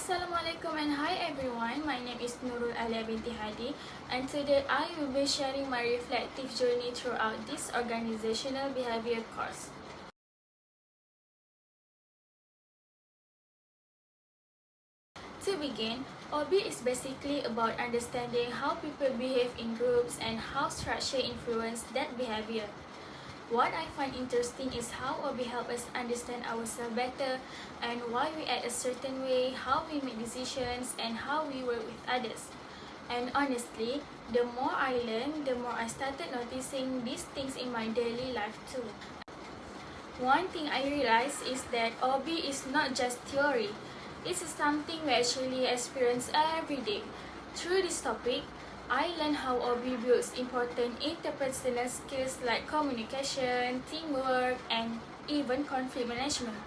Assalamualaikum and hi everyone, my name is Nurul Alia binti Hadi and today I will be sharing my reflective journey throughout this organizational behavior course. To begin, OB is basically about understanding how people behave in groups and how structure influences that behavior. What I find interesting is how OB helps us understand ourselves better and why we act a certain way, how we make decisions, and how we work with others. And honestly, the more I learned, the more I started noticing these things in my daily life too. One thing I realized is that OB is not just theory. It's something we actually experience every day. Through this topic, I learned how OB builds important interpersonal skills like communication, teamwork, and even conflict management.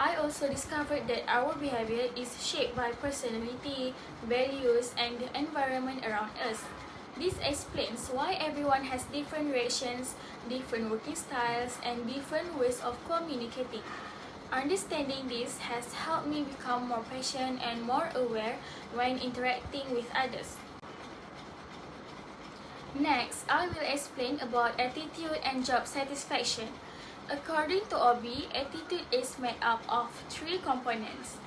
I also discovered that our behavior is shaped by personality, values, and the environment around us. This explains why everyone has different reactions, different working styles, and different ways of communicating. Understanding this has helped me become more patient and more aware when interacting with others. Next, I will explain about attitude and job satisfaction. According to OB, attitude is made up of three components: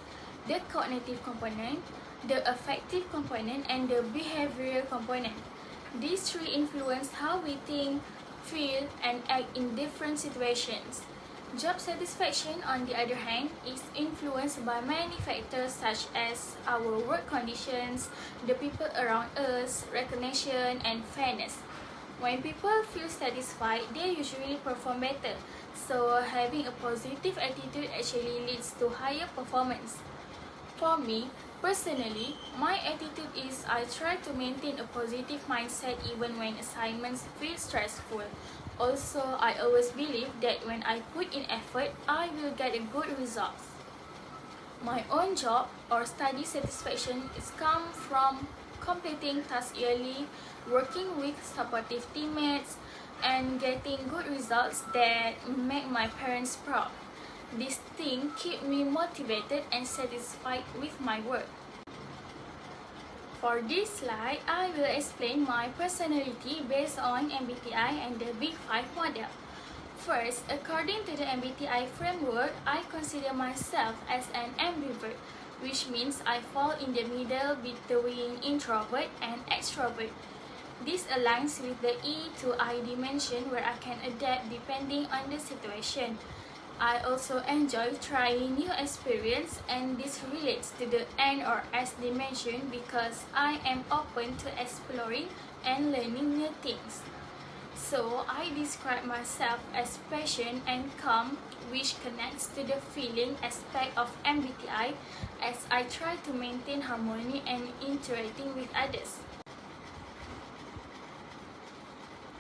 the cognitive component, the affective component, and the behavioral component. These three influence how we think, feel, and act in different situations. Job satisfaction, on the other hand, is influenced by many factors such as our work conditions, the people around us, recognition, and fairness. When people feel satisfied, they usually perform better, so having a positive attitude actually leads to higher performance. For me, personally, my attitude is I try to maintain a positive mindset even when assignments feel stressful. Also, I always believe that when I put in effort, I will get a good results. My own job or study satisfaction is come from completing tasks yearly, working with supportive teammates, and getting good results that make my parents proud. These things keep me motivated and satisfied with my work. For this slide, I will explain my personality based on MBTI and the Big 5 model. First, according to the MBTI framework, I consider myself as an ambivert, which means I fall in the middle between introvert and extrovert. This aligns with the E to I dimension where I can adapt depending on the situation. I also enjoy trying new experience, and this relates to the N or S dimension because I am open to exploring and learning new things. So I describe myself as patient and calm, which connects to the feeling aspect of MBTI as I try to maintain harmony and interacting with others.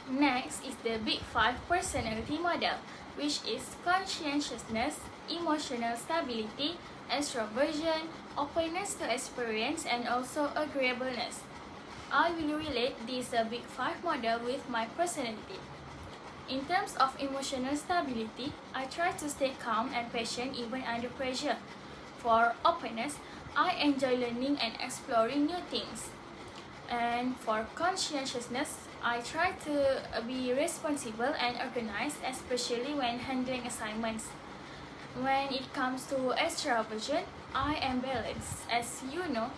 Next is the Big 5 personality model, which is conscientiousness, emotional stability, extroversion, openness to experience, and also agreeableness. I will relate this Big 5 model with my personality. In terms of emotional stability, I try to stay calm and patient even under pressure. For openness, I enjoy learning and exploring new things. And for conscientiousness, I try to be responsible and organized, especially when handling assignments. When it comes to extroversion, I am balanced. As you know,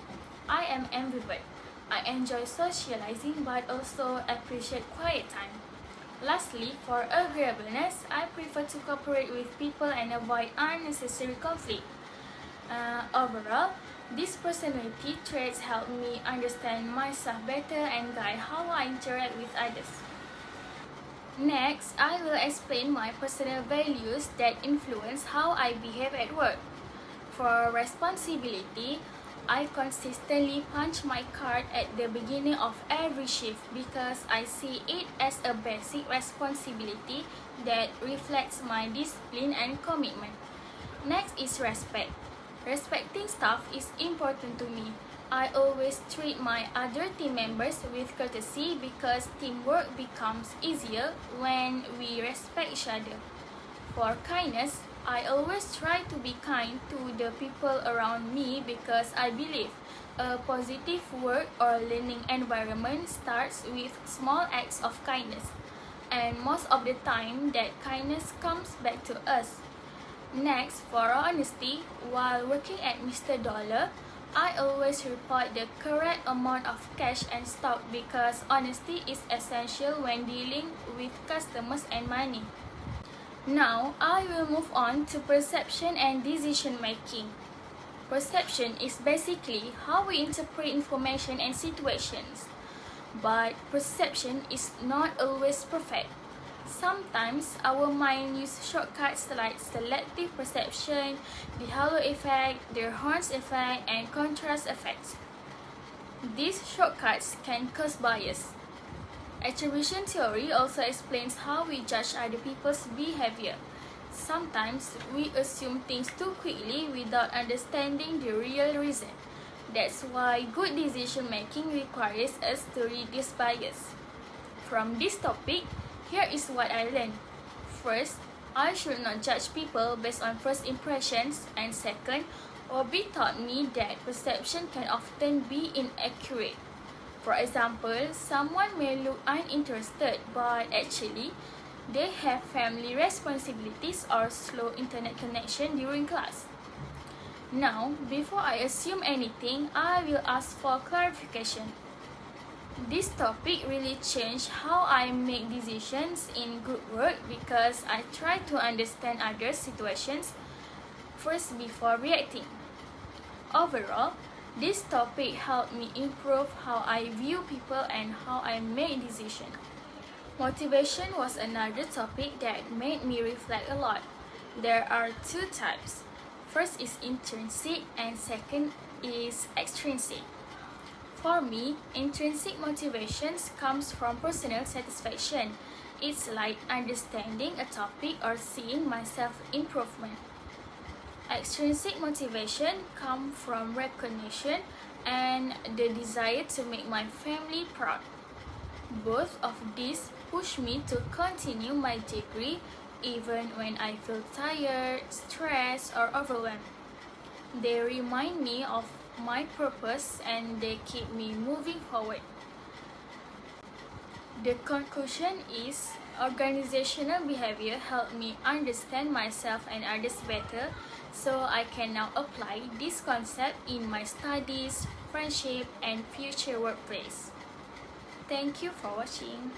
I am ambivert. I enjoy socializing but also appreciate quiet time. Lastly, for agreeableness, I prefer to cooperate with people and avoid unnecessary conflict. Overall, these personality traits help me understand myself better and guide how I interact with others. Next, I will explain my personal values that influence how I behave at work. For responsibility, I consistently punch my card at the beginning of every shift because I see it as a basic responsibility that reflects my discipline and commitment. Next is respect. Respecting staff is important to me. I always treat my other team members with courtesy because teamwork becomes easier when we respect each other. For kindness, I always try to be kind to the people around me because I believe a positive work or learning environment starts with small acts of kindness, and most of the time that kindness comes back to us. Next, for honesty, while working at Mr. Dollar, I always report the correct amount of cash and stock because honesty is essential when dealing with customers and money. Now, I will move on to perception and decision making. Perception is basically how we interpret information and situations. But perception is not always perfect. Sometimes our mind uses shortcuts like selective perception, the halo effect, the horns effect, and contrast effects. These shortcuts can cause bias. Attribution theory also explains how we judge other people's behavior. Sometimes we assume things too quickly without understanding the real reason. That's why good decision making requires us to reduce bias. From this topic, here is what I learned. First, I should not judge people based on first impressions, and second, Obi taught me that perception can often be inaccurate. For example, someone may look uninterested but actually they have family responsibilities or slow internet connection during class. Now, before I assume anything, I will ask for clarification. This topic really changed how I make decisions in group work because I try to understand others' situations first before reacting. Overall, this topic helped me improve how I view people and how I make decisions. Motivation was another topic that made me reflect a lot. There are two types. First is intrinsic and second is extrinsic. For me, intrinsic motivations comes from personal satisfaction. It's like understanding a topic or seeing myself improvement. Extrinsic motivation comes from recognition and the desire to make my family proud. Both of these push me to continue my degree even when I feel tired, stressed, or overwhelmed. They remind me of my purpose and they keep me moving forward. The conclusion is organizational behavior helped me understand myself and others better, so I can now apply this concept in my studies, friendship, and future workplace. Thank you for watching.